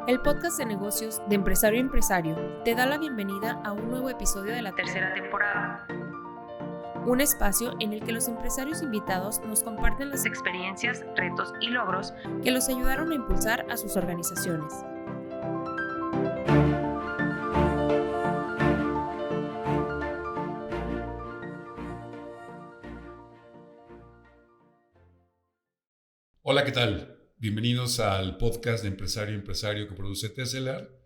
El podcast de negocios de Empresario a Empresario te da la bienvenida a un nuevo episodio de la tercera temporada. Un espacio en el que los empresarios invitados nos comparten las experiencias, retos y logros que los ayudaron a impulsar a sus organizaciones. Hola, ¿qué tal? Bienvenidos al podcast de Empresario a Empresario que produce Tesseler.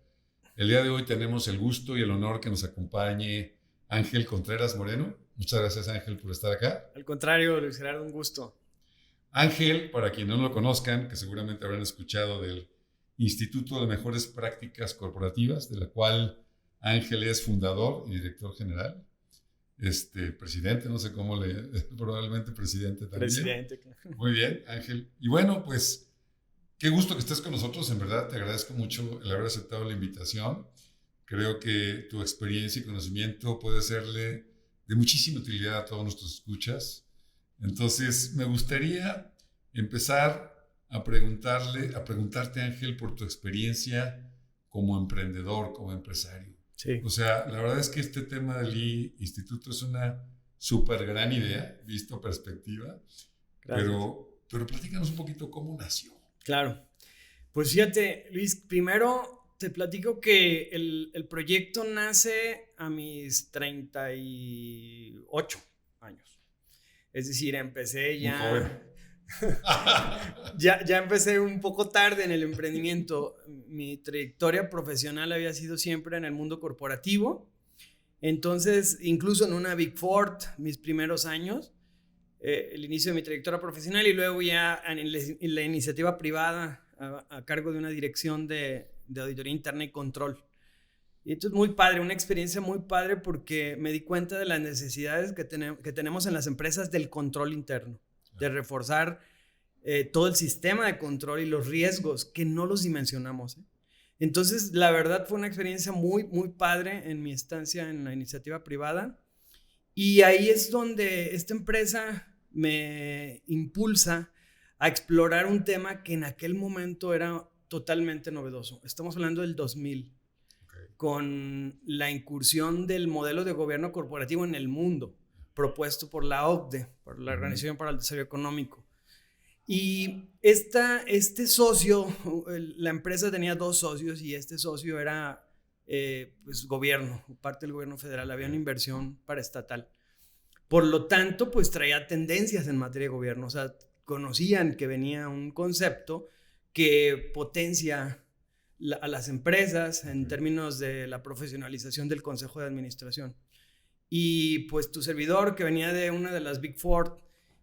El día de hoy tenemos el gusto y el honor que nos acompañe Ángel Contreras Moreno. Muchas gracias, Ángel, por estar acá. Al contrario, Luis Gerardo, un gusto. Ángel, para quienes no lo conozcan, que seguramente habrán escuchado del Instituto de Mejores Prácticas Corporativas, de la cual Ángel es fundador y director general. Presidente, no sé cómo probablemente presidente también. Presidente, claro. Muy bien, Ángel. Y bueno, pues qué gusto que estés con nosotros, en verdad te agradezco mucho el haber aceptado la invitación. Creo que tu experiencia y conocimiento puede serle de muchísima utilidad a todos nuestros escuchas. Entonces, me gustaría empezar a preguntarte, Ángel, por tu experiencia como emprendedor, como empresario. Sí. O sea, la verdad es que este tema del instituto es una súper gran idea, visto a perspectiva, pero platícanos un poquito cómo nació. Claro. Pues fíjate, Luis, primero te platico que el proyecto nace a mis 38 años. Es decir, empecé ya... Muy joven. ya empecé un poco tarde en el emprendimiento. Mi trayectoria profesional había sido siempre en el mundo corporativo. Entonces, incluso en una Big Four, mis primeros años, el inicio de mi trayectoria profesional, y luego ya en la iniciativa privada a cargo de una dirección de auditoría interna y control. Y esto es muy padre, una experiencia muy padre porque me di cuenta de las necesidades que tenemos en las empresas del control interno, de reforzar todo el sistema de control y los riesgos que no los dimensionamos. Entonces, la verdad fue una experiencia muy, muy padre en mi estancia en la iniciativa privada. Y ahí es donde esta empresa me impulsa a explorar un tema que en aquel momento era totalmente novedoso. Estamos hablando del 2000, con la incursión del modelo de gobierno corporativo en el mundo, propuesto por la OCDE, por la Organización para el Desarrollo Económico. Y este socio, la empresa tenía dos socios y este socio era pues gobierno, parte del gobierno federal, había una inversión paraestatal. Por lo tanto, pues traía tendencias en materia de gobierno, o sea, conocían que venía un concepto que potencia a las empresas en términos de la profesionalización del consejo de administración. Y pues tu servidor, que venía de una de las Big Four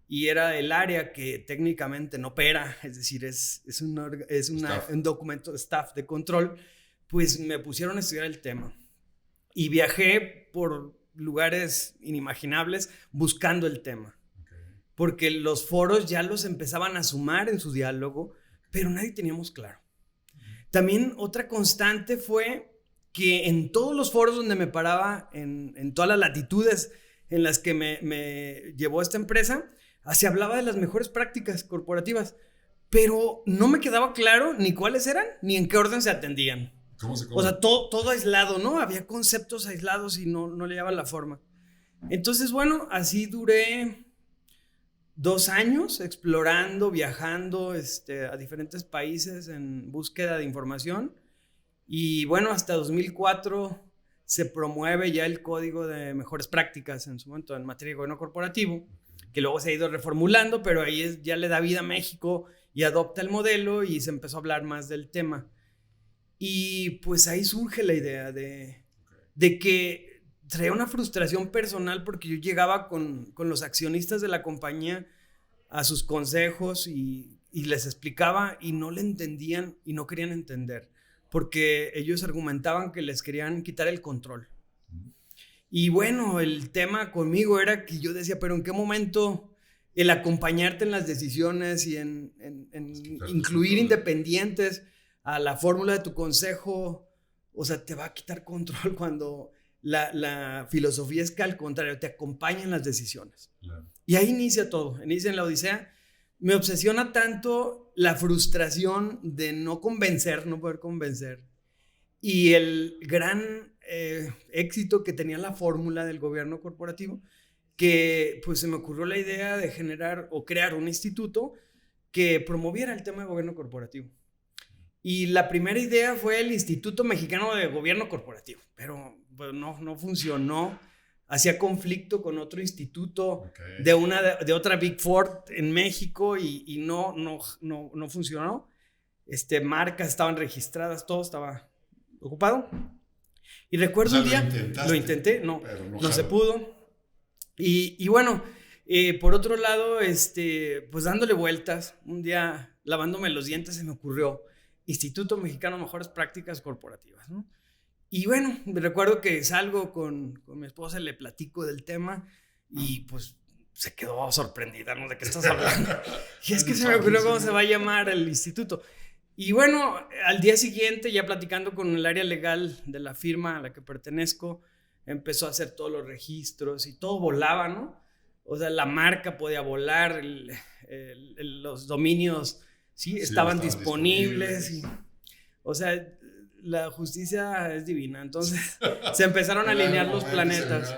y era el área que técnicamente no opera, es decir, es un documento de staff de control, pues me pusieron a estudiar el tema. Y viajé por lugares inimaginables buscando el tema. Porque los foros ya los empezaban a sumar en su diálogo, pero nadie teníamos claro. También otra constante fue que en todos los foros donde me paraba, en todas las latitudes en las que me llevó esta empresa, se hablaba de las mejores prácticas corporativas, pero no me quedaba claro ni cuáles eran, ni en qué orden se atendían. ¿Cómo? O sea, todo aislado, ¿no? Había conceptos aislados y no le daban la forma. Entonces, bueno, así duré 2 años explorando, viajando a diferentes países en búsqueda de información. Y bueno, hasta 2004 se promueve ya el Código de Mejores Prácticas en su momento en materia de gobierno corporativo, que luego se ha ido reformulando, pero ahí ya le da vida a México y adopta el modelo y se empezó a hablar más del tema. Y pues ahí surge la idea de que traía una frustración personal porque yo llegaba con los accionistas de la compañía a sus consejos y les explicaba y no le entendían y no querían entender porque ellos argumentaban que les querían quitar el control. Y bueno, el tema conmigo era que yo decía, pero ¿en qué momento el acompañarte en las decisiones y en incluir independientes a la fórmula de tu consejo, o sea, te va a quitar control cuando la filosofía es que al contrario, te acompañan las decisiones? Claro. Y ahí inicia todo, inicia en la odisea. me obsesiona tanto la frustración de no poder convencer, y el gran éxito que tenía la fórmula del gobierno corporativo, que pues se me ocurrió la idea de generar o crear un instituto que promoviera el tema de gobierno corporativo. Y la primera idea fue el Instituto Mexicano de Gobierno Corporativo, pero pues, no funcionó. Hacía conflicto con otro instituto de otra Big Four en México y no funcionó. Marcas estaban registradas, todo estaba ocupado. Y recuerdo un día, lo intenté, no se pudo. Y bueno, por otro lado, pues dándole vueltas, un día lavándome los dientes se me ocurrió Instituto Mexicano de Mejores Prácticas Corporativas, ¿no? Y bueno, recuerdo que salgo con mi esposa, le platico del tema y pues se quedó sorprendida, ¿no? ¿De qué estás hablando? Y es que se me ocurrió cómo se va a llamar el instituto. Y bueno, al día siguiente, ya platicando con el área legal de la firma a la que pertenezco, empezó a hacer todos los registros y todo volaba, ¿no? O sea, la marca podía volar, los dominios sí estaban disponibles. Y, o sea, la justicia es divina. Entonces se empezaron a alinear los planetas.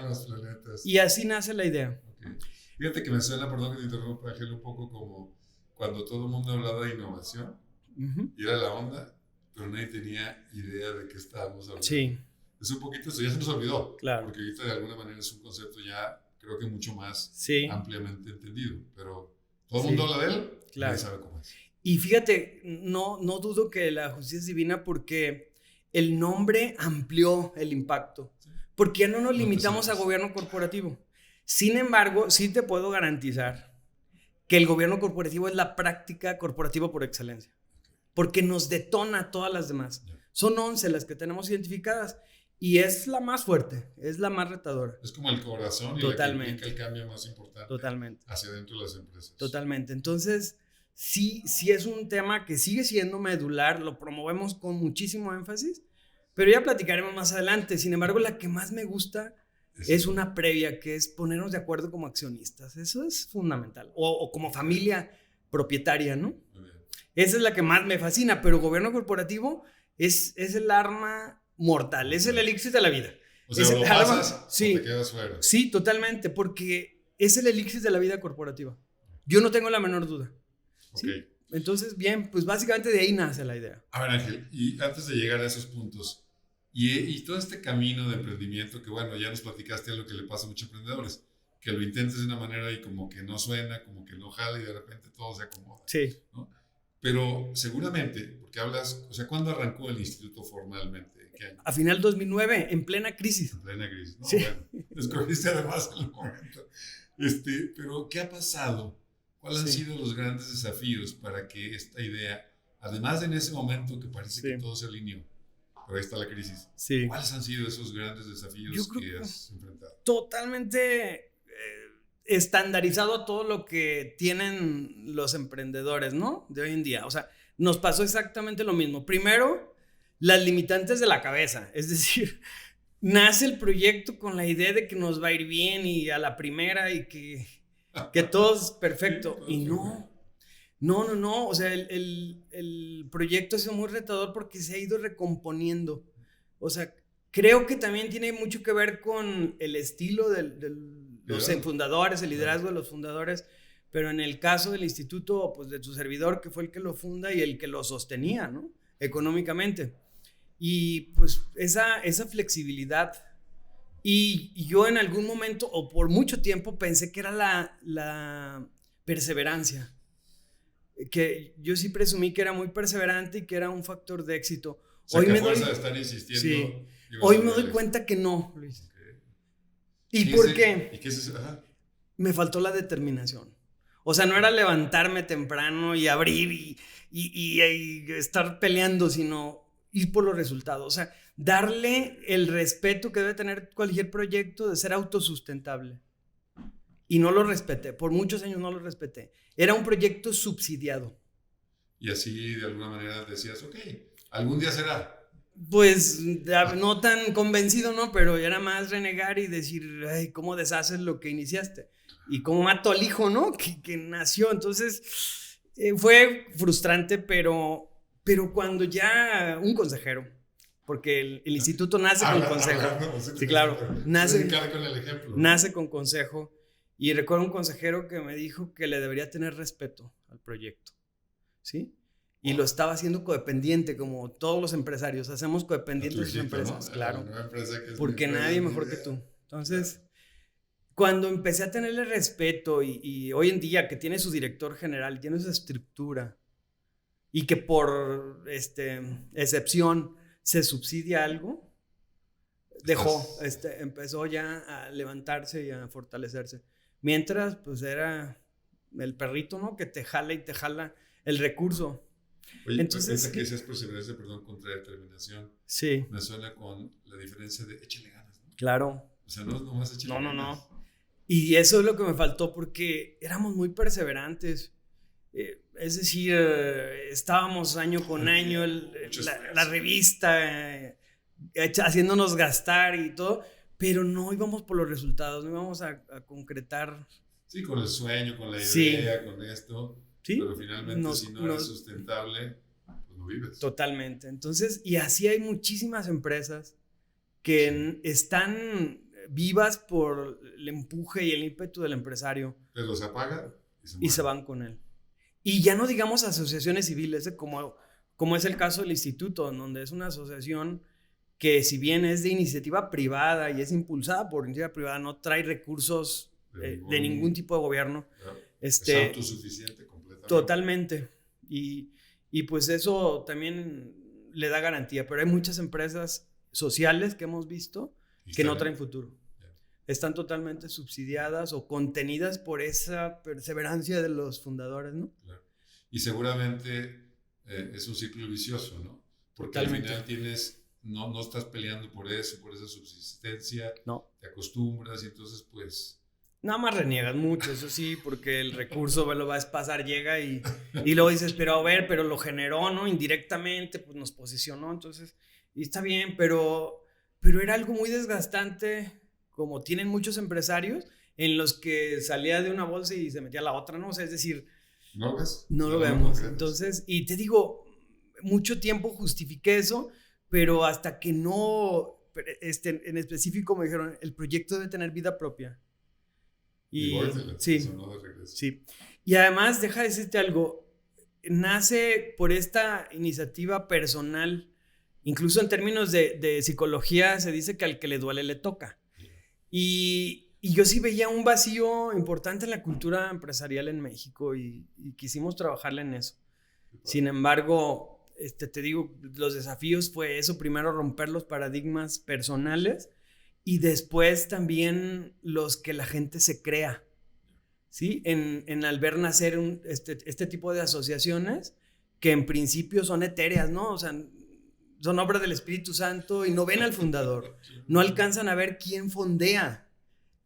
Y así nace la idea. Okay. Fíjate que me suena, perdón que te interrumpa, Ángel, un poco como cuando todo el mundo hablaba de innovación y era la onda, pero nadie tenía idea de qué estábamos hablando. Sí. Es un poquito eso, ya se nos olvidó. Claro. Porque ahorita de alguna manera es un concepto ya, creo que mucho más ampliamente entendido. Pero todo el mundo habla de él y nadie sabe cómo es. Y fíjate, no dudo que la justicia es divina porque el nombre amplió el impacto. Porque ya no nos limitamos a gobierno corporativo. Sin embargo, sí te puedo garantizar que el gobierno corporativo es la práctica corporativa por excelencia. Porque nos detona todas las demás. Son 11 las que tenemos identificadas y es la más fuerte, es la más retadora. Es como el corazón y la que implica el cambio más importante hacia dentro de las empresas. Totalmente. Entonces, sí es un tema que sigue siendo medular, lo promovemos con muchísimo énfasis, pero ya platicaremos más adelante. Sin embargo, la que más me gusta es una previa, que es ponernos de acuerdo como accionistas. Eso es fundamental. O como familia propietaria, ¿no? Esa es la que más me fascina, pero gobierno corporativo es el arma mortal, es el elixir de la vida. O sea, lo pasas o te quedas fuera. Sí, totalmente, porque es el elixir de la vida corporativa. Yo no tengo la menor duda. Okay. ¿Sí? Entonces, bien, pues básicamente de ahí nace la idea. A ver, Ángel, y antes de llegar a esos puntos, y todo este camino de emprendimiento, que bueno, ya nos platicaste lo que le pasa a muchos emprendedores, que lo intentes de una manera y como que no suena, como que no jala y de repente todo se acomoda. Sí. ¿No? Pero seguramente, porque hablas, o sea, ¿cuándo arrancó el instituto formalmente? ¿En qué año? A final 2009, en plena crisis. En plena crisis, ¿no? Sí. Bueno, escogiste además el momento. Pero, ¿qué ha pasado? ¿Cuáles han sido los grandes desafíos para que esta idea, además de en ese momento que parece que todo se alineó, pero ahí está la crisis, ¿cuáles han sido esos grandes desafíos que has enfrentado? Totalmente estandarizado a todo lo que tienen los emprendedores, ¿no? De hoy en día. O sea, nos pasó exactamente lo mismo. Primero, las limitantes de la cabeza. Es decir, nace el proyecto con la idea de que nos va a ir bien y a la primera y que todo es perfecto. Y no. O sea, el proyecto ha sido muy retador porque se ha ido recomponiendo. O sea, creo que también tiene mucho que ver con el estilo de los fundadores, el liderazgo de los fundadores, pero en el caso del instituto, pues de tu servidor, que fue el que lo funda y el que lo sostenía, ¿no? Económicamente. Y pues esa flexibilidad. Y yo en algún momento, o por mucho tiempo, pensé que era la perseverancia. Que yo sí presumí que era muy perseverante y que era un factor de éxito. O sea, hoy me doy de estar insistiendo. Sí. Hoy me doy cuenta que no, Luis. ¿Y por qué? ¿Y qué es eso? Ajá. Me faltó la determinación. O sea, no era levantarme temprano y abrir y estar peleando, sino ir por los resultados. O sea, darle el respeto que debe tener cualquier proyecto de ser autosustentable. Y no lo respeté. Por muchos años no lo respeté. Era un proyecto subsidiado. Y así de alguna manera decías, ok, algún día será. Pues no tan convencido, ¿no? Pero era más renegar y decir, ay, ¿cómo deshaces lo que iniciaste? y cómo mato al hijo, ¿no? Que nació. Entonces, fue frustrante, pero cuando ya un consejero, porque el instituto nace con consejo. Sí, claro. Nace con el ejemplo. Nace con consejo. Y recuerdo un consejero que me dijo que le debería tener respeto al proyecto. ¿Sí? Y lo estaba haciendo codependiente, como todos los empresarios. Hacemos codependientes de sus empresas, ¿no? Claro. Porque nadie mejor que tú. Entonces, cuando empecé a tenerle respeto y hoy en día que tiene su director general, tiene su estructura y que por excepción se subsidia algo, empezó ya a levantarse y a fortalecerse. Mientras, pues era el perrito, ¿no? Que te jala y te jala el recurso. Oye, entonces, esa que dices perseverancia, contra determinación. Sí. Me suena con la diferencia de échale ganas, ¿no? Claro. O sea, no es nomás échale ganas. No. Y eso es lo que me faltó porque éramos muy perseverantes. Es decir, estábamos año con año, la revista, haciéndonos gastar y todo, pero no íbamos por los resultados, no íbamos a concretar. Sí, con el sueño, con la idea, con esto. Sí. Pero finalmente, si no eres sustentable, pues no vives. Totalmente. Entonces, y así hay muchísimas empresas que están vivas por el empuje y el ímpetu del empresario. Pero se apaga y se van con él. Y ya no digamos asociaciones civiles, como es el caso del instituto, donde es una asociación que si bien es de iniciativa privada y es impulsada por iniciativa privada, no trae recursos de ningún tipo de gobierno. Claro. Es autosuficiente completamente. Totalmente. Y pues eso también le da garantía, pero hay muchas empresas sociales que hemos visto que no traen futuro. Están totalmente subsidiadas o contenidas por esa perseverancia de los fundadores, ¿no? Claro. Y seguramente es un ciclo vicioso, ¿no? Porque totalmente. Al final no estás peleando por eso, por esa subsistencia, no. Te acostumbras y entonces pues... Nada más reniegas mucho, eso sí, porque el recurso lo vas a pasar, llega y luego dices, pero lo generó, ¿no? Indirectamente, pues nos posicionó, entonces, y está bien, pero era algo muy desgastante, como tienen muchos empresarios, en los que salía de una bolsa y se metía a la otra, ¿no? O sea, es decir... ¿No lo ves? No lo vemos. Entonces, y te digo, mucho tiempo justifiqué eso, pero hasta que no, en específico me dijeron, el proyecto debe tener vida propia. Y sí, sí. Y además, deja de decirte algo, nace por esta iniciativa personal, incluso en términos de psicología se dice que al que le duele le toca. Y yo sí veía un vacío importante en la cultura empresarial en México y quisimos trabajarle en eso. Sin embargo, te digo, los desafíos fue eso, primero romper los paradigmas personales y después también los que la gente se crea, ¿sí? Al ver nacer este tipo de asociaciones que en principio son etéreas, ¿no? O sea, son obra del Espíritu Santo y no ven al fundador, no alcanzan a ver quién fondea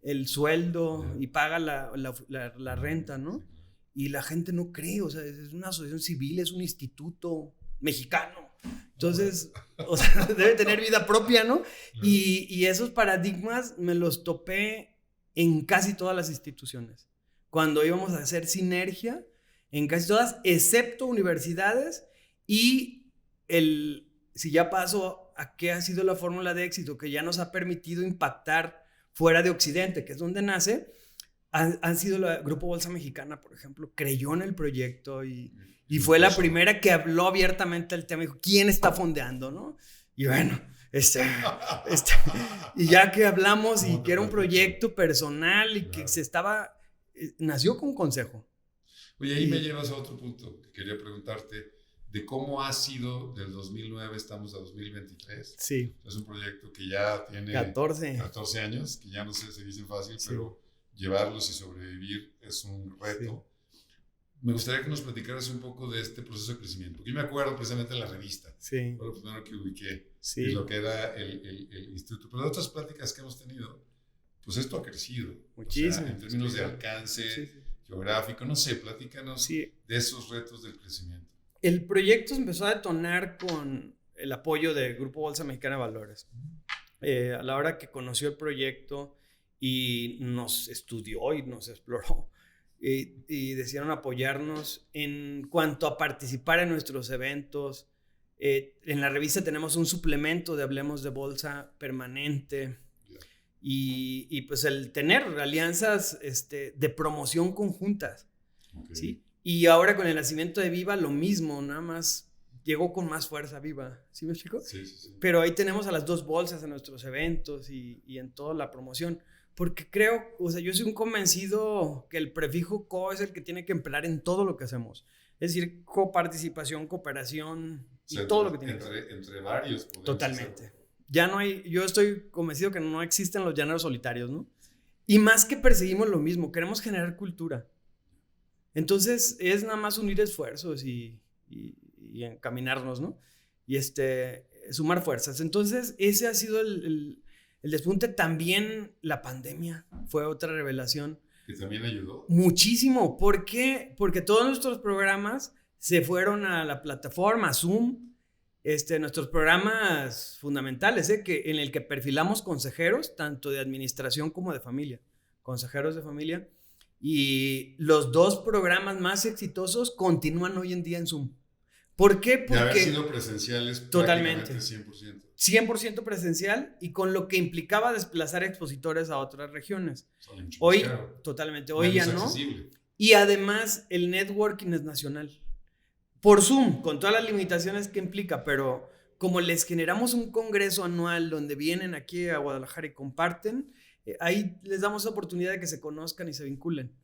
el sueldo y paga la renta, ¿no? Y la gente no cree, o sea, es una asociación civil, es un instituto mexicano. Entonces, o sea, debe tener vida propia, ¿no? Y esos paradigmas me los topé en casi todas las instituciones. Cuando íbamos a hacer sinergia, en casi todas, excepto universidades, y si ya paso a qué ha sido la fórmula de éxito que ya nos ha permitido impactar fuera de Occidente, que es donde nace, han sido el Grupo Bolsa Mexicana, por ejemplo, creyó en el proyecto y fue la primera que habló abiertamente del tema, dijo, ¿quién está fondeando, no? Y bueno, y ya que hablamos y que era un proyecto personal y que nació con consejo. Oye, ahí me llevas a otro punto que quería preguntarte, de cómo ha sido del 2009, estamos a 2023. Sí. Es un proyecto que ya tiene 14 años, que ya no sé, se dicen fácil, sí. Pero llevarlos y sobrevivir es un reto. Sí. Me gustaría que nos platicaras un poco de este proceso de crecimiento. Yo me acuerdo precisamente de la revista. Sí. Fue lo primero que ubiqué. Sí. Y lo que era el instituto. Pero de otras pláticas que hemos tenido, pues esto ha crecido. Muchísimo. O sea, en términos de alcance, geográfico, no sé, platícanos de esos retos del crecimiento. El proyecto se empezó a detonar con el apoyo del Grupo Bolsa Mexicana de Valores. A la hora que conoció el proyecto y nos estudió y nos exploró. Y decidieron apoyarnos en cuanto a participar en nuestros eventos. En la revista tenemos un suplemento de Hablemos de Bolsa permanente. Y pues el tener alianzas de promoción conjuntas. Okay. ¿Sí? Y ahora con el nacimiento de Viva lo mismo, nada más llegó con más fuerza Viva. ¿Sí me explico? Sí, sí, sí. Pero ahí tenemos a las dos bolsas en nuestros eventos y en toda la promoción. Porque creo, o sea, yo soy un convencido que el prefijo co es el que tiene que emplear en todo lo que hacemos. Es decir, coparticipación, cooperación y todo lo que tiene que hacer. Entre varios. Totalmente. Hacer. Ya no hay, yo estoy convencido que no existen los llaneros solitarios, ¿no? Y más que perseguimos lo mismo, queremos generar cultura. Entonces es nada más unir esfuerzos y encaminarnos, ¿no? Y sumar fuerzas. Entonces ese ha sido el despunte. También la pandemia fue otra revelación. ¿Que también ayudó? Muchísimo. ¿Por qué? Porque todos nuestros programas se fueron a la plataforma Zoom. Nuestros programas fundamentales, en el que perfilamos consejeros, tanto de administración como de familia, consejeros de familia, y los dos programas más exitosos continúan hoy en día en Zoom. ¿Por qué? Porque de haber sido presenciales totalmente, 100%. 100% presencial y con lo que implicaba desplazar expositores a otras regiones. Hoy, totalmente, hoy ya no. Accesible. Y además el networking es nacional. Por Zoom, con todas las limitaciones que implica, pero como les generamos un congreso anual donde vienen aquí a Guadalajara y comparten, ahí les damos la oportunidad de que se conozcan y se vinculen.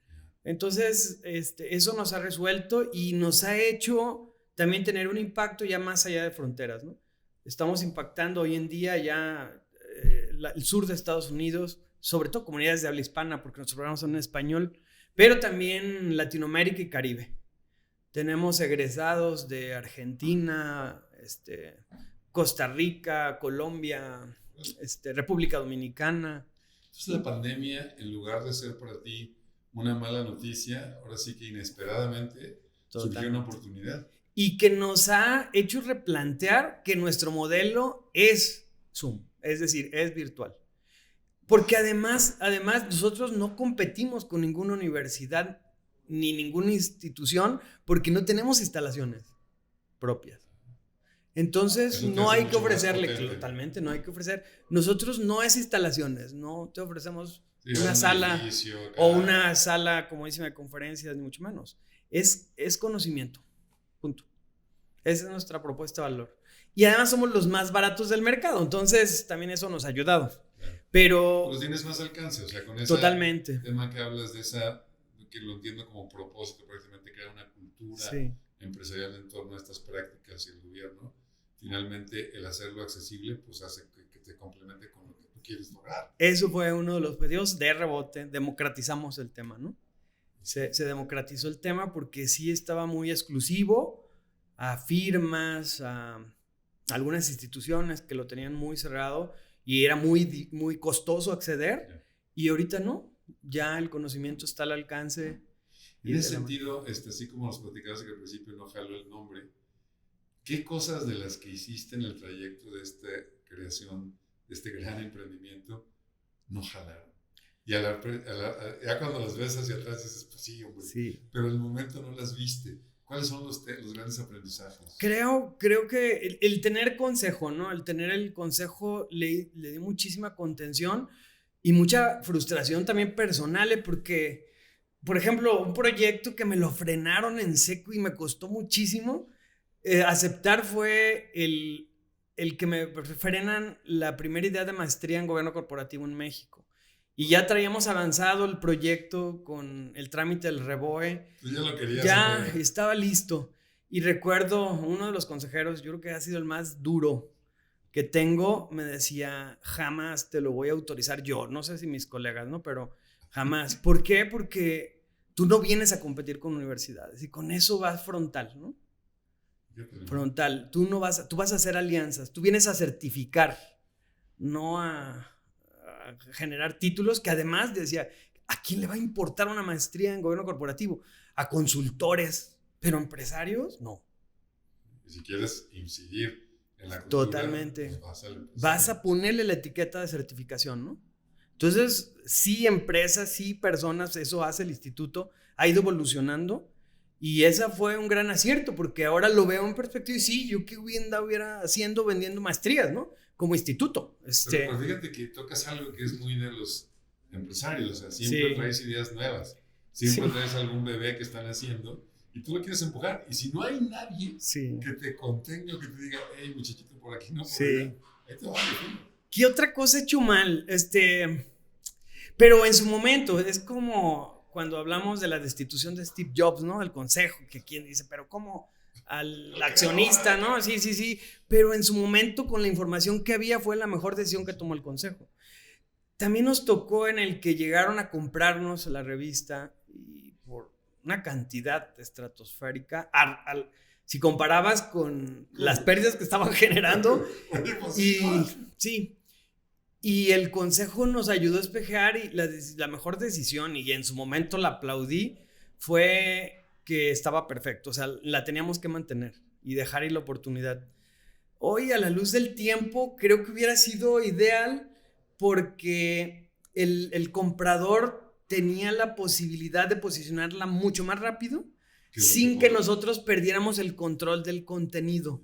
Entonces, eso nos ha resuelto y nos ha hecho también tener un impacto ya más allá de fronteras, ¿no? Estamos impactando hoy en día ya el sur de Estados Unidos, sobre todo comunidades de habla hispana, porque nuestros programas son en español, pero también Latinoamérica y Caribe. Tenemos egresados de Argentina, Costa Rica, Colombia, República Dominicana. Entonces la pandemia, en lugar de ser para ti una mala noticia, ahora sí que inesperadamente surgió una oportunidad. Y que nos ha hecho replantear que nuestro modelo es Zoom, es decir, es virtual. Porque además nosotros no competimos con ninguna universidad ni ninguna institución porque no tenemos instalaciones propias. Entonces no hay que ofrecerle, totalmente no hay que ofrecer. Nosotros no es instalaciones, no te ofrecemos una sala o una sala como dicen de conferencias, ni mucho menos. Es conocimiento, punto. Esa es nuestra propuesta de valor. Y además somos los más baratos del mercado, entonces también eso nos ha ayudado. Pero pues tienes más alcance, o sea, con ese tema que hablas de esa, que lo entiendo como propósito, prácticamente crear una cultura empresarial en torno a estas prácticas y el gobierno, finalmente el hacerlo accesible pues hace que te complemente con lo que tú quieres lograr. Eso fue uno de los pedidos de rebote, democratizamos el tema, ¿no? Se democratizó el tema porque sí estaba muy exclusivo a firmas, a algunas instituciones que lo tenían muy cerrado y era muy, muy costoso acceder, y ahorita no, ya el conocimiento está al alcance. En ese sentido, así como nos platicabas que al principio no jaló el nombre, ¿qué cosas de las que hiciste en el trayecto de esta creación, de este gran emprendimiento, no jalaron? Y ya cuando las ves hacia atrás dices, pues sí, hombre, pero en el momento no las viste. ¿Cuáles son los grandes aprendizajes? Creo que el tener consejo, ¿no? El tener el consejo le dio muchísima contención y mucha frustración también personal, porque, por ejemplo, un proyecto que me lo frenaron en seco y me costó muchísimo aceptar fue el que me frenan la primera idea de maestría en gobierno corporativo en México. Y ya traíamos avanzado el proyecto con el trámite del REBOE. Tú ya lo querías. Ya estaba listo. Y recuerdo uno de los consejeros, yo creo que ha sido el más duro que tengo, me decía, jamás te lo voy a autorizar yo. No sé si mis colegas, ¿no? Pero jamás. ¿Por qué? Porque tú no vienes a competir con universidades y con eso vas frontal, ¿no? Frontal. Tú vas a hacer alianzas, tú vienes a certificar, no a generar títulos, que además decía, ¿a quién le va a importar una maestría en gobierno corporativo? A consultores, pero empresarios, no. Y si quieres incidir en la cultura, totalmente, pues vas a ponerle la etiqueta de certificación, ¿no? Entonces, sí empresas, sí personas, eso hace el instituto, ha ido evolucionando y esa fue un gran acierto porque ahora lo veo en perspectiva y sí, yo qué hubiera haciendo vendiendo maestrías, ¿no? Como instituto. Pero fíjate que tocas algo que es muy de los empresarios, o sea, siempre traes ideas nuevas, siempre traes algún bebé que están haciendo y tú lo quieres empujar. Y si no hay nadie que te contenga o que te diga, hey, muchachito, por aquí no, por allá, ahí te va a decir. ¿Qué otra cosa he hecho mal? Pero en su momento, es como cuando hablamos de la destitución de Steve Jobs, ¿no? El consejo, que quien dice, pero ¿cómo? Al accionista, ¿no? Sí. Pero en su momento, con la información que había, fue la mejor decisión que tomó el consejo. También nos tocó en el que llegaron a comprarnos la revista y por una cantidad estratosférica, si comparabas con las pérdidas que estaban generando. Y el consejo nos ayudó a espejear y la mejor decisión, y en su momento la aplaudí, fue que estaba perfecto. O sea, la teníamos que mantener y dejar ir la oportunidad. Hoy, a la luz del tiempo, creo que hubiera sido ideal porque el comprador tenía la posibilidad de posicionarla mucho más rápido sin que nosotros perdiéramos el control del contenido.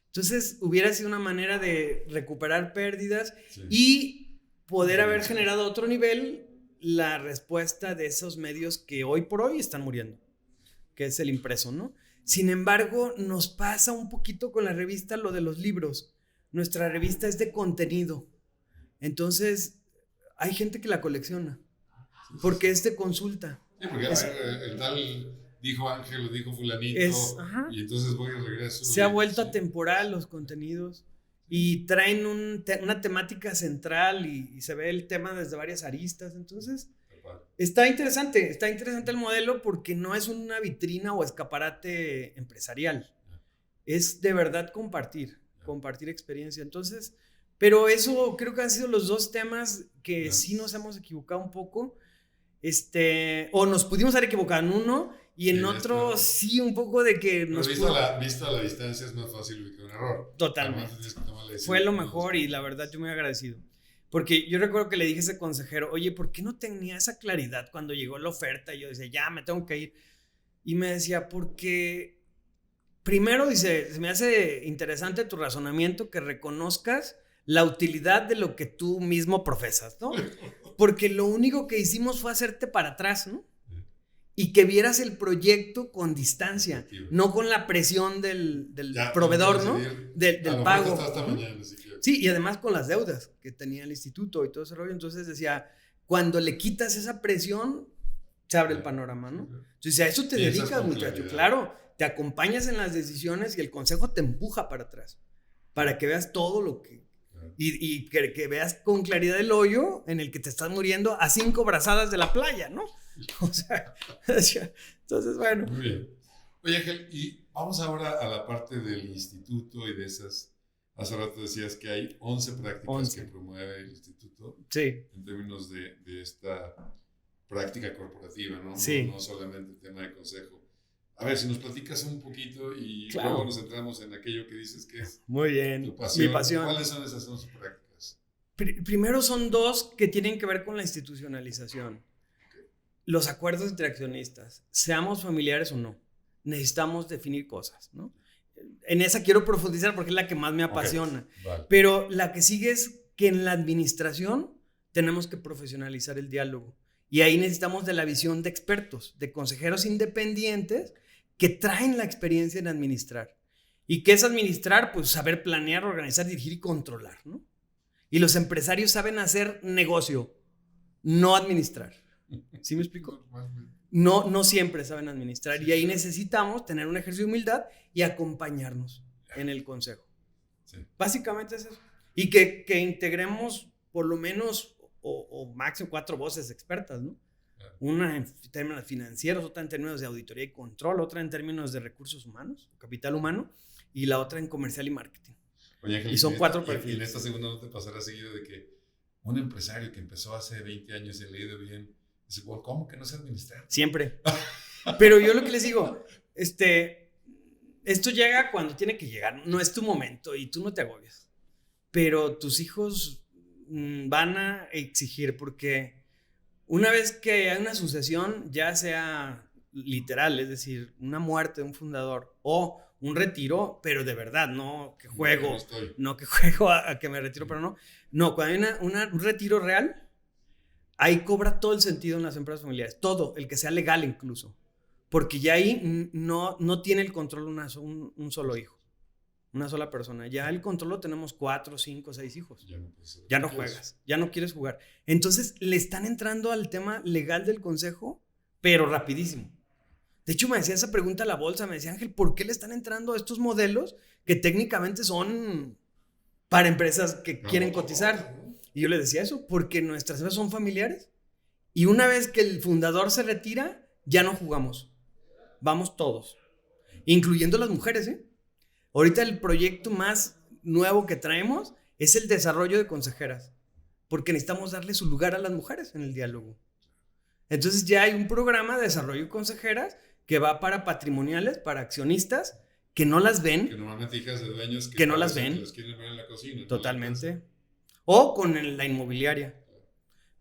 Entonces, hubiera sido una manera de recuperar pérdidas y poder haber generado a otro nivel la respuesta de esos medios que hoy por hoy están muriendo, que es el impreso, ¿no? Sin embargo, nos pasa un poquito con la revista lo de los libros. Nuestra revista es de contenido. Entonces, hay gente que la colecciona porque es de consulta. Sí, porque el tal dijo Ángel, lo dijo fulanito, y entonces voy y regreso. Se ha vuelto atemporal los contenidos y traen una temática central y se ve el tema desde varias aristas. Entonces, está interesante el modelo porque no es una vitrina o escaparate empresarial. Es de verdad compartir experiencia. Entonces, pero eso creo que han sido los dos temas que sí nos hemos equivocado un poco. O nos pudimos haber equivocado en uno y en otro sí un poco de que nos visto a la distancia es más fácil ubicar un error. Totalmente. Fue lo mejor y la verdad yo muy agradecido. Porque yo recuerdo que le dije a ese consejero, oye, ¿por qué no tenía esa claridad cuando llegó la oferta? Y yo decía, ya, me tengo que ir. Y me decía, porque primero, dice, se me hace interesante tu razonamiento que reconozcas la utilidad de lo que tú mismo profesas, ¿no? Porque lo único que hicimos fue hacerte para atrás, ¿no? Y que vieras el proyecto con distancia, no con la presión del proveedor, ¿no? Del pago. Hasta mañana, sí, y además con las deudas que tenía el instituto y todo ese rollo. Entonces decía, cuando le quitas esa presión, se abre el panorama, ¿no? Entonces a eso te dedicas, muchacho. Claro, te acompañas en las decisiones y el consejo te empuja para atrás, para que veas todo lo que... Y que veas con claridad el hoyo en el que te estás muriendo a 5 brazadas de la playa, ¿no? O sea, entonces, bueno. Muy bien. Oye, Ángel, y vamos ahora a la parte del instituto y de esas. Hace rato decías que hay 11 prácticas que promueve el instituto. Sí. En términos de esta práctica corporativa, ¿no? Sí. No solamente el tema de consejo. A ver, si nos platicas un poquito y luego nos centramos en aquello que dices que es muy bien, tu pasión. Mi pasión. ¿Cuáles son esas 11 prácticas? Primero son 2 que tienen que ver con la institucionalización. Los acuerdos entre accionistas, seamos familiares o no, necesitamos definir cosas, ¿no? En esa quiero profundizar porque es la que más me apasiona. Vale. Pero la que sigue es que en la administración tenemos que profesionalizar el diálogo. Y ahí necesitamos de la visión de expertos, de consejeros independientes que traen la experiencia en administrar. ¿Y qué es administrar? Pues saber planear, organizar, dirigir y controlar, ¿no? Y los empresarios saben hacer negocio, no administrar. ¿Sí me explico? No siempre saben administrar. Y ahí necesitamos tener un ejercicio de humildad y acompañarnos en el consejo. Sí. Básicamente es eso. Y que integremos por lo menos o máximo 4 voces expertas, ¿no? Una en términos financieros, otra en términos de auditoría y control, otra en términos de recursos humanos, capital humano, y la otra en comercial y marketing. Oye, Ángel, y son 4 perfiles. Y en esta segunda no te pasará seguido de que un empresario que empezó hace 20 años y le ha ido bien, dice, bueno, ¿cómo que no se administra? Siempre. Pero yo lo que les digo, esto llega cuando tiene que llegar, no es tu momento y tú no te agobias. Pero tus hijos van a exigir, porque una vez que hay una sucesión, ya sea literal, es decir, una muerte de un fundador o un retiro, pero de verdad, no que juego, no que juego a que me retiro, pero no, cuando hay un retiro real, ahí cobra todo el sentido en las empresas familiares, todo, el que sea legal incluso, porque ya ahí no tiene el control un solo hijo, una sola persona, ya el control lo tenemos 4, 5, 6 hijos, ya no juegas, ya no quieres jugar, entonces le están entrando al tema legal del consejo, pero rapidísimo. De hecho, me decía esa pregunta a la bolsa, me decía, Ángel, ¿por qué le están entrando a estos modelos que técnicamente son para empresas que quieren cotizar? Y yo le decía eso, porque nuestras empresas son familiares y una vez que el fundador se retira, ya no jugamos, vamos todos, incluyendo las mujeres, ¿eh? Ahorita el proyecto más nuevo que traemos es el desarrollo de consejeras, porque necesitamos darle su lugar a las mujeres en el diálogo. Entonces ya hay un programa de desarrollo de consejeras que va para patrimoniales, para accionistas, que no las ven. Que normalmente hijas de dueños que no las ven. Que los quieren ver en la cocina. Totalmente. O con la inmobiliaria.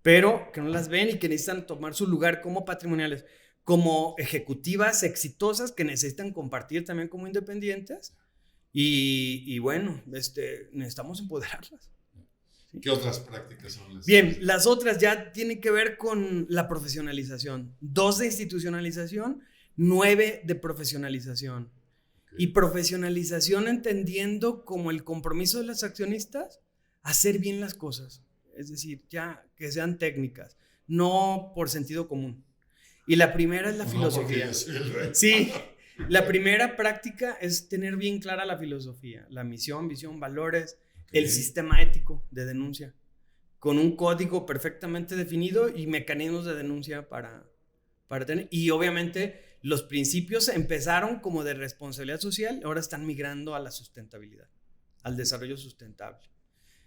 Pero que no las ven y que necesitan tomar su lugar como patrimoniales, como ejecutivas exitosas que necesitan compartir también como independientes. Y bueno, necesitamos empoderarlas. ¿Qué otras prácticas son las? Bien, las otras ya tienen que ver con la profesionalización. 2 de institucionalización, 9 de profesionalización. Okay. Y profesionalización entendiendo como el compromiso de los accionistas a hacer bien las cosas. Es decir, ya que sean técnicas, no por sentido común. Y la primera es la filosofía. Sí, la primera práctica es tener bien clara la filosofía, la misión, visión, valores, el sistema ético de denuncia, con un código perfectamente definido y mecanismos de denuncia para tener. Y obviamente los principios empezaron como de responsabilidad social, ahora están migrando a la sustentabilidad, al desarrollo sustentable.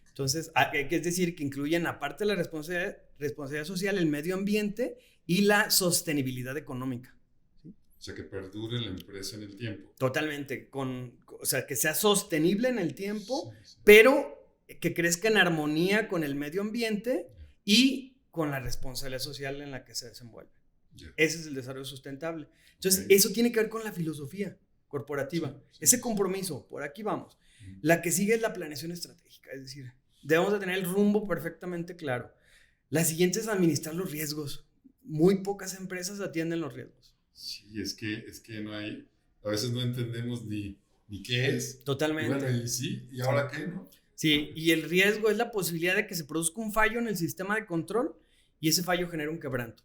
Entonces, es decir, que incluyen aparte de la responsabilidad social, el medio ambiente y la sostenibilidad económica. ¿Sí? O sea, que perdure la empresa en el tiempo. Totalmente, o sea, que sea sostenible en el tiempo, sí. Pero que crezca en armonía con el medio ambiente y con la responsabilidad social en la que se desenvuelve. Ese es el desarrollo sustentable. Entonces, eso tiene que ver con la filosofía corporativa, ese compromiso, por aquí vamos. La que sigue es la planeación estratégica, es decir, debemos de tener el rumbo perfectamente claro. La siguiente es administrar los riesgos. Muy pocas empresas atienden los riesgos. Sí, es que no hay, a veces no entendemos ni qué es. Totalmente. Bueno, y ahora qué, ¿no? Sí, y el riesgo es la posibilidad de que se produzca un fallo en el sistema de control y ese fallo genera un quebranto.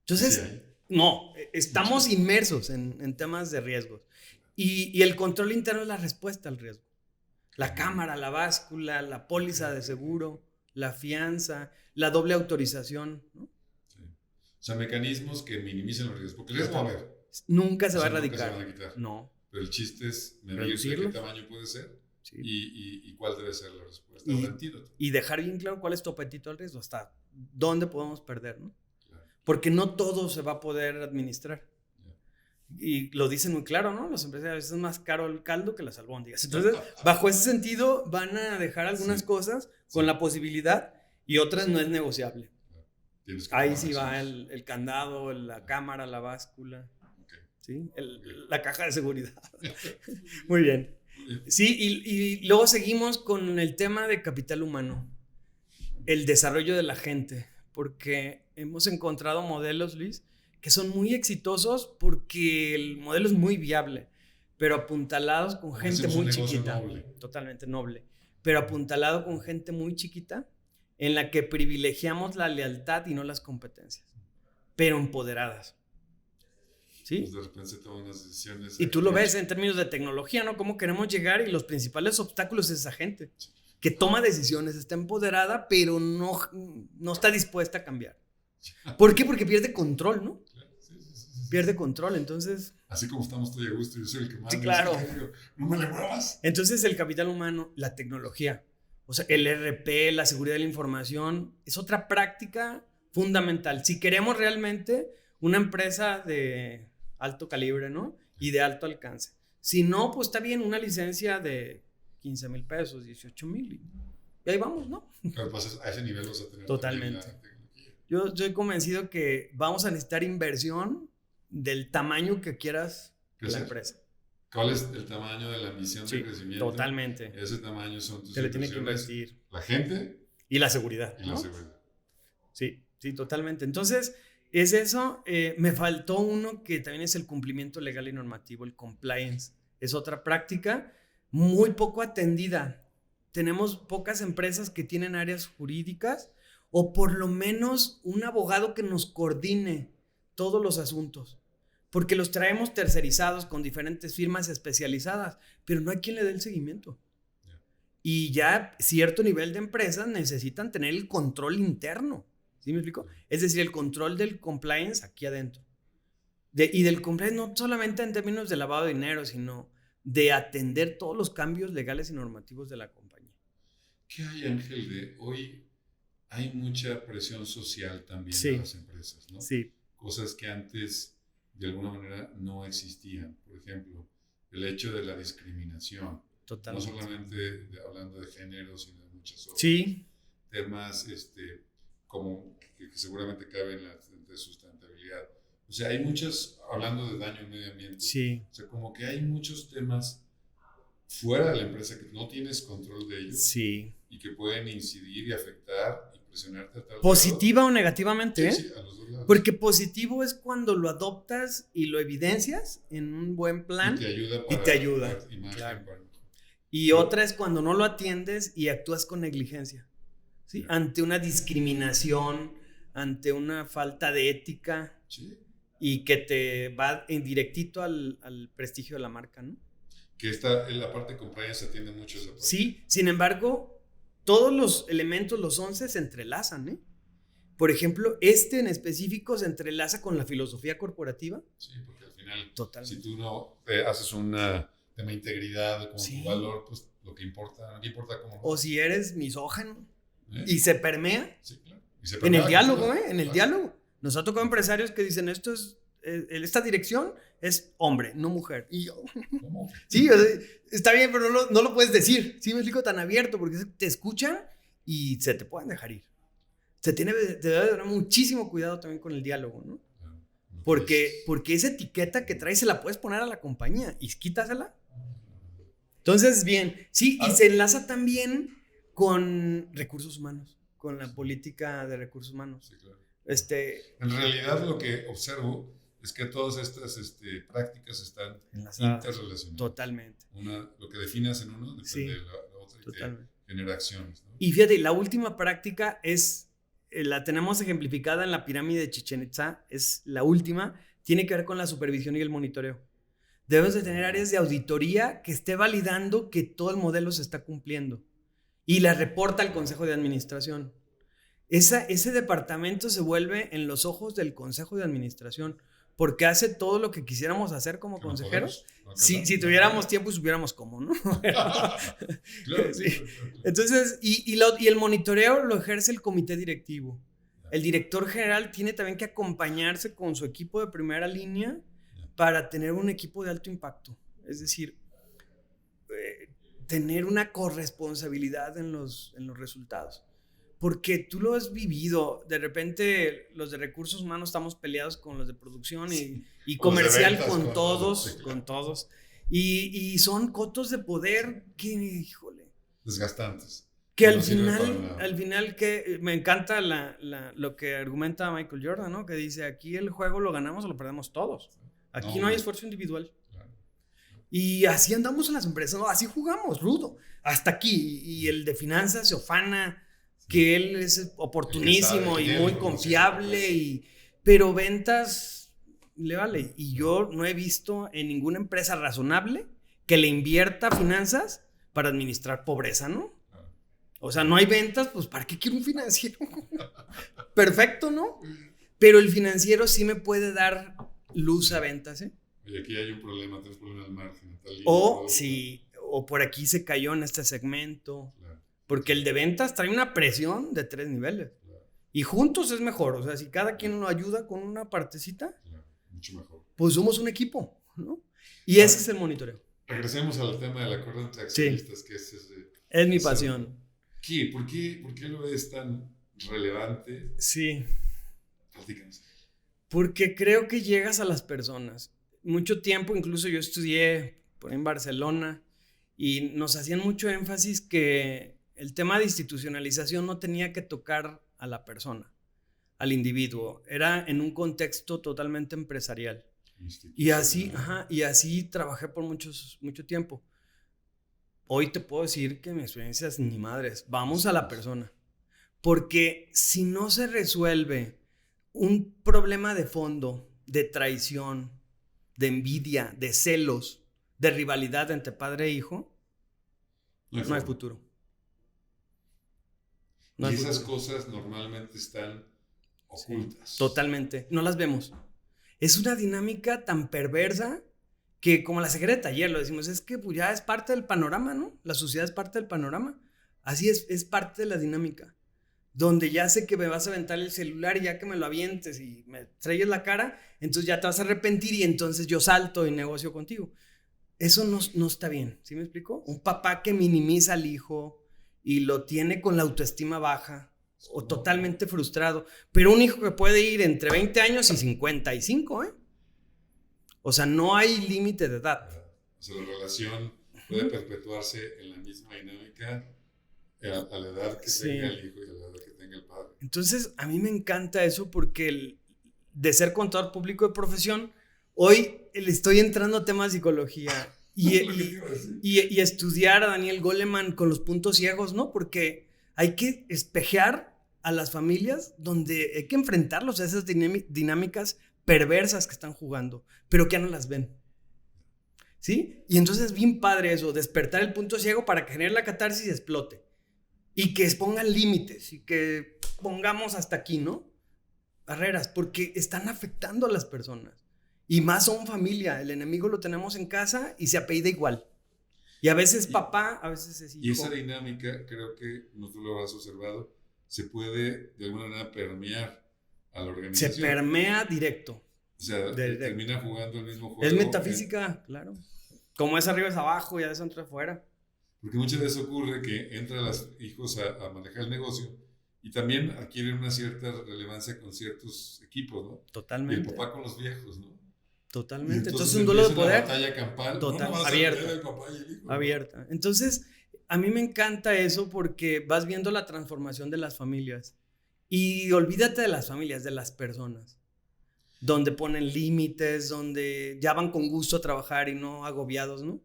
Entonces, no, estamos inmersos en temas de riesgos. Y el control interno es la respuesta al riesgo. La cámara, la báscula, la póliza de seguro, la fianza, la doble autorización, ¿no? Sí. O sea, mecanismos que minimicen los riesgos. Porque el riesgo va a haber. Nunca se va a erradicar. Nunca se van a quitar. No. Pero el chiste es medir qué tamaño puede ser, sí. y cuál debe ser la respuesta. Y dejar bien claro cuál es tu apetito al riesgo, hasta dónde podemos perder, ¿no? Claro. Porque no todo se va a poder administrar. Y lo dicen muy claro, ¿no? Los empresarios, a veces es más caro el caldo que las albóndigas. Entonces, bajo ese sentido, van a dejar algunas cosas con la posibilidad y otras no es negociable. Ahí sí va el candado, la cámara, la báscula, ¿sí? La caja de seguridad. Muy bien. Sí, y luego seguimos con el tema de capital humano, el desarrollo de la gente, porque hemos encontrado modelos, Luis, que son muy exitosos porque el modelo es muy viable, pero apuntalados con gente muy chiquita. Noble. Totalmente noble, pero apuntalado con gente muy chiquita en la que privilegiamos la lealtad y no las competencias, pero empoderadas. ¿Sí? Pues de repente se toman unas decisiones. Y tú lo ves en términos de tecnología, ¿no? Cómo queremos llegar y los principales obstáculos es esa gente que toma decisiones, está empoderada, pero no está dispuesta a cambiar. ¿Por qué? Porque pierde control, ¿no? Sí. Pierde control, entonces... Así como estamos todos a gusto, yo soy el que más... Sí, claro. No me le muevas. Entonces el capital humano, la tecnología, o sea, el ERP, la seguridad de la información, es otra práctica fundamental. Si queremos realmente una empresa de alto calibre, ¿no? Y de alto alcance. Si no, pues está bien una licencia de 15,000 pesos, 18,000. y ahí vamos, ¿no? Pero pues a ese nivel vas a tener Totalmente. también la tecnología. Yo estoy convencido que vamos a necesitar inversión del tamaño que quieras de la empresa. ¿Cuál es el tamaño de la misión de crecimiento? Totalmente. Ese tamaño son tus Se le tiene que invertir. La gente y la seguridad. Y ¿no? la seguridad. Sí, totalmente. Entonces, es eso. Me faltó uno que también es el cumplimiento legal y normativo, el compliance. Es otra práctica muy poco atendida. Tenemos pocas empresas que tienen áreas jurídicas o por lo menos un abogado que nos coordine todos los asuntos. Porque los traemos tercerizados con diferentes firmas especializadas, pero no hay quien le dé el seguimiento. Y ya cierto nivel de empresas necesitan tener el control interno. ¿Sí me explico? Es decir, el control del compliance aquí adentro. Y del compliance no solamente en términos de lavado de dinero, sino de atender todos los cambios legales y normativos de la compañía. ¿Qué hay, Ángel? De hoy hay mucha presión social también en las empresas, ¿no? Sí. Cosas que antes de alguna manera no existían. Por ejemplo, el hecho de la discriminación. Totalmente. No solamente hablando de género, sino de muchas otras. Sí. Temas como que seguramente caben en la de sustentabilidad. O sea, hay muchas, hablando de daño al medio ambiente. Sí. O sea, como que hay muchos temas fuera de la empresa que no tienes control de ellos. Sí. Y que pueden incidir y afectar y presionarte a tal ¿Positiva o negativamente? Sí, a los dos lados. Porque positivo es cuando lo adoptas y lo evidencias en un buen plan. Y te ayuda. Claro. Y otra es cuando no lo atiendes y actúas con negligencia. ¿Sí? Ante una discriminación, ante una falta de ética. Sí. Y que te va en directito al prestigio de la marca, ¿no? Que en la parte de compliance se atiende mucho esa parte. Sí, sin embargo, todos los elementos, los 11, se entrelazan, ¿eh? Por ejemplo, en específico se entrelaza con la filosofía corporativa. Sí, porque al final, totalmente, si tú no haces un tema de integridad como tu valor, pues lo que importa, no importa cómo. O si eres misógino y se permea. Sí, claro. Y se permea en el diálogo, en el diálogo. Nos ha tocado empresarios que dicen, esta dirección es hombre, no mujer. Y yo, ¿cómo? Sí, o sea, está bien, pero no lo puedes decir. Sí, me explico, tan abierto, porque te escuchan y se te pueden dejar ir. Te debe tener muchísimo cuidado también con el diálogo, ¿no? Porque esa etiqueta que traes se la puedes poner a la compañía y quítasela. Entonces, bien, sí, y se enlaza también con recursos humanos, con la política de recursos humanos. Sí, claro. En realidad lo que observo es que todas estas prácticas están interrelacionadas. Totalmente. Lo que definas en uno depende de la otra y te genera acciones, ¿no? Y fíjate, la última práctica la tenemos ejemplificada en la pirámide de Chichén Itzá, es la última, tiene que ver con la supervisión y el monitoreo. Debes de tener áreas de auditoría que esté validando que todo el modelo se está cumpliendo y la reporta al Consejo de Administración. Ese departamento se vuelve en los ojos del Consejo de Administración porque hace todo lo que quisiéramos hacer como consejeros. Si tuviéramos tiempo y supiéramos cómo, ¿no? Claro, sí. Entonces, y el monitoreo lo ejerce el comité directivo. El director general tiene también que acompañarse con su equipo de primera línea para tener un equipo de alto impacto. Es decir, tener una corresponsabilidad en los resultados. Porque tú lo has vivido. De repente, los de recursos humanos estamos peleados con los de producción y comercial ventas, con todos. Y son cotos de poder que, híjole. Desgastantes. Que al final que me encanta lo que argumenta Michael Jordan, ¿no? Que dice, aquí el juego lo ganamos o lo perdemos todos. Aquí no hay esfuerzo individual. Claro. Y así andamos en las empresas, ¿no? Así jugamos, rudo. Hasta aquí. Y el de finanzas se ofana que él es oportunísimo y muy confiable, pero ventas le vale. Y yo no he visto en ninguna empresa razonable que le invierta finanzas para administrar pobreza, ¿no? O sea, no hay ventas, pues ¿para qué quiero un financiero? Perfecto, ¿no? Pero el financiero sí me puede dar luz a ventas, ¿eh? Y aquí hay un problema, tienes problemas de margen. O por aquí se cayó en este segmento. Claro. Porque el de ventas trae una presión de 3 niveles. Claro. Y juntos es mejor. O sea, si cada quien nos ayuda con una partecita, mucho mejor. Pues somos un equipo, ¿no? Y ese es el monitoreo. Regresemos al tema del acuerdo entre accionistas, que es mi pasión. ¿Qué? ¿Por qué lo ves tan relevante? Sí. Platícanos. Porque creo que llegas a las personas. Mucho tiempo, incluso yo estudié en Barcelona y nos hacían mucho énfasis que el tema de institucionalización no tenía que tocar a la persona, al individuo. Era en un contexto totalmente empresarial. Y así trabajé por mucho tiempo. Hoy te puedo decir que mi experiencia es ni madres. Vamos a la persona. Porque si no se resuelve un problema de fondo, de traición, de envidia, de celos, de rivalidad entre padre e hijo, no hay futuro. No, y esas cosas normalmente están ocultas. Sí, totalmente. No las vemos. Es una dinámica tan perversa que, como la secreta de taller, lo decimos, es que pues, ya es parte del panorama, ¿no? La sociedad es parte del panorama. Así es parte de la dinámica. Donde ya sé que me vas a aventar el celular y ya que me lo avientes y me estrelles la cara, entonces ya te vas a arrepentir y entonces yo salto y negocio contigo. Eso no está bien, ¿sí me explico? Un papá que minimiza al hijo y lo tiene con la autoestima baja o totalmente frustrado, pero un hijo que puede ir entre 20 años y 55, ¿eh? O sea, no hay límite de edad. O sea, la relación puede perpetuarse en la misma dinámica a la edad que tenga el hijo y a la edad que tenga el padre. Entonces, a mí me encanta eso porque de ser contador público de profesión, hoy le estoy entrando a temas de psicología y estudiar a Daniel Goleman con los puntos ciegos, ¿no? Porque hay que espejear a las familias donde hay que enfrentarlos a esas dinámicas perversas que están jugando, pero que ya no las ven. ¿Sí? Y entonces es bien padre eso, despertar el punto ciego para que genere la catarsis y explote. Y que pongan límites y que pongamos hasta aquí, ¿no? Barreras, porque están afectando a las personas. Y más son familia, el enemigo lo tenemos en casa y se apellida igual. Y a veces papá, a veces es hijo. Y esa dinámica, creo que no tú lo habrás observado, se puede de alguna manera permear a la organización. Se permea directo. O sea, termina jugando el mismo juego. Es metafísica, claro. Como es arriba es abajo y a eso entra afuera. Porque muchas veces ocurre que entran los hijos a manejar el negocio y también adquieren una cierta relevancia con ciertos equipos, ¿no? Totalmente. Y el papá con los viejos, ¿no? Totalmente. Entonces un duelo de poder. Una batalla campal. Total, no abierta. El papá y el hijo, abierta. ¿No? Entonces, a mí me encanta eso porque vas viendo la transformación de las familias. Y olvídate de las familias, de las personas. Donde ponen límites, donde ya van con gusto a trabajar y no agobiados, ¿no?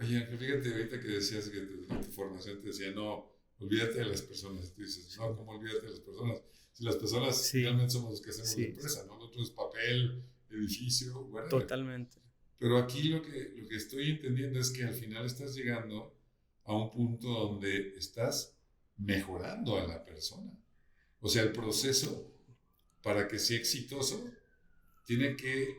Oye, Ángel, fíjate ahorita que decías que en tu formación te decía, no, olvídate de las personas. Tú dices, no, ¿cómo olvídate de las personas? Si las personas realmente somos los que hacemos la empresa, ¿no? Nosotros es papel, edificio, bueno. Totalmente. Pero aquí lo que estoy entendiendo es que al final estás llegando a un punto donde estás mejorando a la persona. O sea, el proceso, para que sea exitoso, tiene que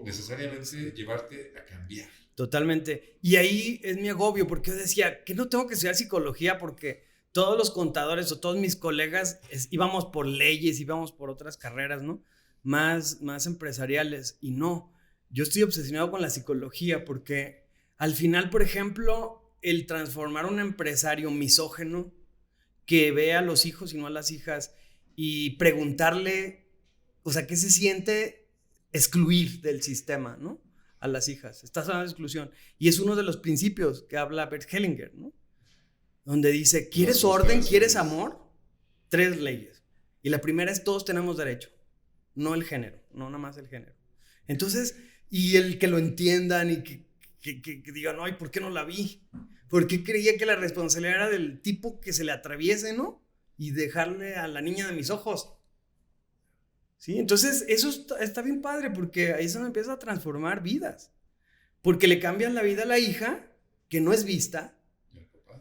necesariamente llevarte a cambiar. Totalmente. Y ahí es mi agobio, porque yo decía que no tengo que estudiar psicología porque todos los contadores o todos mis colegas íbamos por leyes, íbamos por otras carreras, ¿no? Más empresariales. Y no, yo estoy obsesionado con la psicología porque al final, por ejemplo, el transformar un empresario misógino que ve a los hijos y no a las hijas y preguntarle, o sea, ¿qué se siente excluir del sistema, ¿no? A las hijas. Estás hablando de exclusión. Y es uno de los principios que habla Bert Hellinger, ¿no? Donde dice, ¿quieres orden? ¿Quieres amor? 3 leyes. Y la primera es todos tenemos derecho. No el género, no nada más el género. Entonces, y el que lo entiendan y que digan, ay, ¿por qué no la vi? ¿Por qué creía que la responsabilidad era del tipo que se le atraviese, ¿no? Y dejarle a la niña de mis ojos. ¿Sí? Entonces, eso está bien padre porque ahí se me empieza a transformar vidas. Porque le cambian la vida a la hija, que no es vista,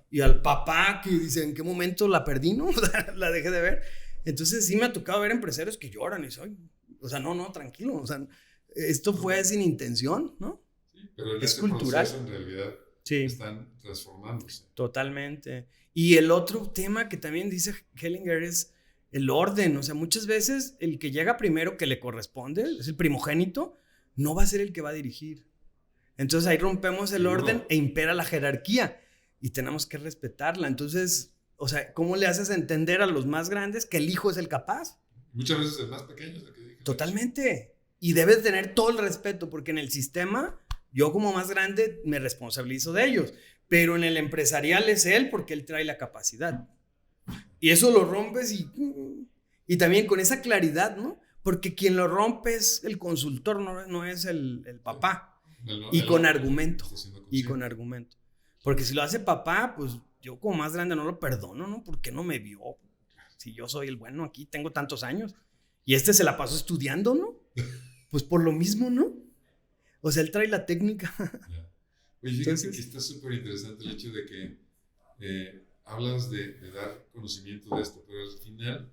y al papá que dice, ¿en qué momento la perdí, no? La dejé de ver. Entonces, sí me ha tocado ver empresarios que lloran y soy, o sea, no, tranquilo, o sea, esto fue sin intención, ¿no? Sí, pero en es ese cultural. Proceso, en realidad, están transformándose. Totalmente. Y el otro tema que también dice Hellinger es el orden. O sea, muchas veces el que llega primero, que le corresponde, es el primogénito, no va a ser el que va a dirigir. Entonces ahí rompemos el orden e impera la jerarquía. y tenemos que respetarla. Entonces, o sea, ¿cómo le haces entender a los más grandes que el hijo es el capaz? Muchas veces el más pequeño es el que dije. Totalmente. Y debes tener todo el respeto, porque en el sistema, yo como más grande me responsabilizo de ellos, pero en el empresarial es él porque él trae la capacidad. Y eso lo rompes y también con esa claridad, ¿no? Porque quien lo rompe es el consultor, no es el papá. Y con argumento. Y con argumento. Porque si lo hace papá, pues yo como más grande no lo perdono, ¿no? ¿Por qué no me vio? Si yo soy el bueno aquí, tengo tantos años. Y se la pasó estudiando, ¿no? Pues por lo mismo, ¿no? O sea, él trae la técnica. Oye, fíjate que está súper interesante el hecho de que hablas de dar conocimiento de esto, pero al final,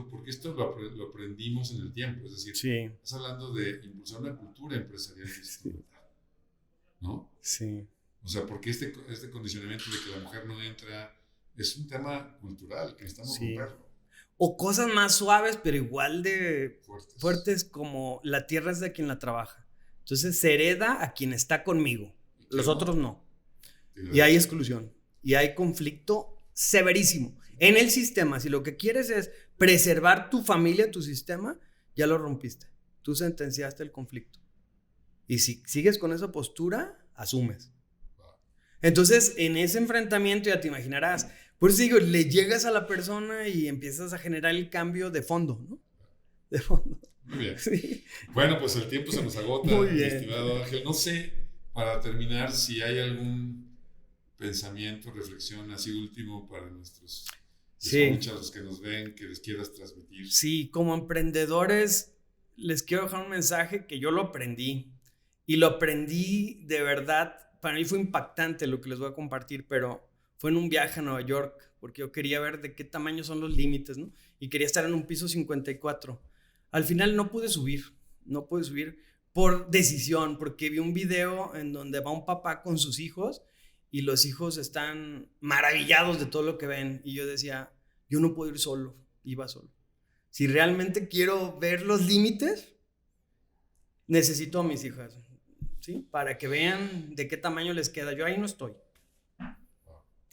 porque esto lo aprendimos en el tiempo, es decir, sí. Estás hablando de impulsar una cultura empresarial distinta, ¿no? Sí. O sea, porque este condicionamiento de que la mujer no entra es un tema cultural que necesitamos romperlo. O cosas más suaves, pero igual de fuertes como la tierra es de quien la trabaja. Entonces se hereda a quien está conmigo. Los otros no. Y hay exclusión. Y hay conflicto severísimo. En el sistema, si lo que quieres es preservar tu familia, tu sistema, ya lo rompiste. Tú sentenciaste el conflicto. Y si sigues con esa postura, asumes. Entonces, en ese enfrentamiento ya te imaginarás. Por eso digo, le llegas a la persona y empiezas a generar el cambio de fondo, ¿no? De fondo. Muy bien. Sí. Bueno, pues el tiempo se nos agota, mi estimado Ángel. No sé, para terminar, si hay algún pensamiento, reflexión así último para nuestros escuchas, los que nos ven, que les quieras transmitir. Sí, como emprendedores, les quiero dejar un mensaje que yo lo aprendí. Y lo aprendí de verdad. Para mí fue impactante lo que les voy a compartir, pero fue en un viaje a Nueva York, porque yo quería ver de qué tamaño son los límites, ¿no? Y quería estar en un piso 54. Al final no pude subir por decisión, porque vi un video en donde va un papá con sus hijos y los hijos están maravillados de todo lo que ven. Y yo decía, yo no puedo ir solo, iba solo. Si realmente quiero ver los límites, necesito a mis hijas, ¿sí? Para que vean de qué tamaño les queda. Yo ahí no estoy.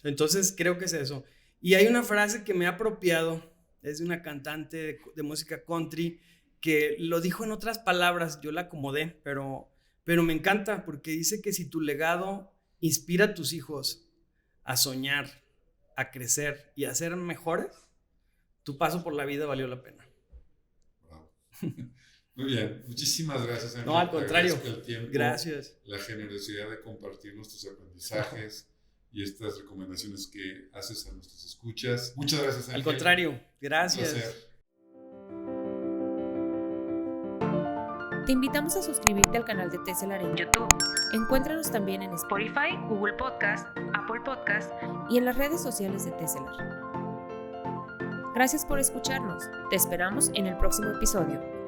Entonces creo que es eso. Y hay una frase que me ha apropiado, es de una cantante de música country que lo dijo en otras palabras, yo la acomodé, pero me encanta porque dice que si tu legado inspira a tus hijos a soñar, a crecer y a ser mejores, tu paso por la vida valió la pena. Bravo. Muy bien, muchísimas gracias, Ángel. No, al contrario, el tiempo, gracias. La generosidad de compartir nuestros aprendizajes y estas recomendaciones que haces a nuestros escuchas. Muchas gracias, Ángel. Al contrario, gracias. Un placer. Te invitamos a suscribirte al canal de Tesselar en YouTube. Encuéntranos también en Spotify, Google Podcast, Apple Podcast y en las redes sociales de Tesselar. Gracias por escucharnos. Te esperamos en el próximo episodio.